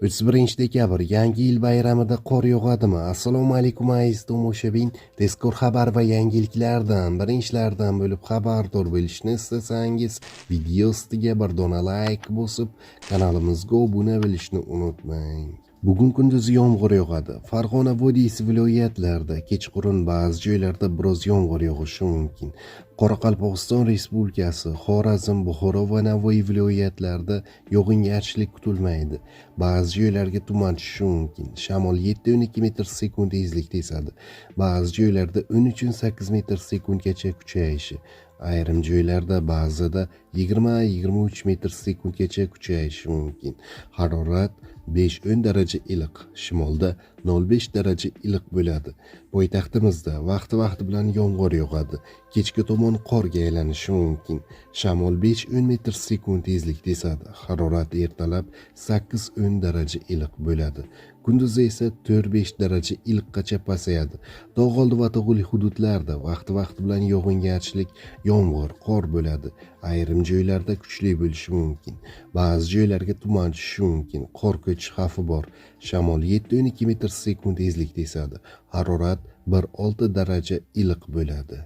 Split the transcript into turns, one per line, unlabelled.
31 dekabr Yangi yil bayramida qor yog'adimi? Assalomu alaykum aziz tomoshabin. Tezkor xabar va yangiliklardan, birinchilardan bo'lib xabardor bo'lishni istasangiz, video ostiga bir dona like bosib, kanalimizga obuna bo'lishni unutmang. Bugun kunduz yomg'ir yog'adi. Farg'ona vodiysi viloyatlarida kechqurun ba'zi joylarda biroz yomg'ir yog'ishi mumkin. Qoraqalpog'iston Respublikasi, Xorazm, Buxoro va Navoiy viloyatlarida yog'ingarchilik kutilmaydi. Ba'zi joylarga tuman tushishi mumkin. Shamol 7-12 metr sekund tezlikda esadi. Ba'zi joylarda 13-8 metr sekundgacha kuchayishi. Ayrim joylarda ba'zida 20-23 metr sekundgacha kuchayishi mumkin. Harorat 5-10 daraja iliq, shimolda 0,5 daraja iliq bo'ladi. Poytaxtimizda vaqti bilan yomg'ir yog'adi. Kechga tomon qorga aylanishi mumkin. Shamol 5-10 metr sekund tezlikda esadi. Harorat ertalab 8-10 daraja iliq bo'ladi. Kunduz esa 4-5 daraja iliqqacha pasayadi. Tog'oldi va tog'li hududlarda vaqti bilan yog'ingarchilik, yomg'ir, qor bo'ladi. Ayrim joylarda kuchli bo'lishi mumkin. Ba'zi joylarga tuman tushishi mumkin. Qor ko'chish xavfi bor. Shamol 7-12 metr sekund tezlikda esadi. Harorat 1-6 daraja iliq bo'ladi.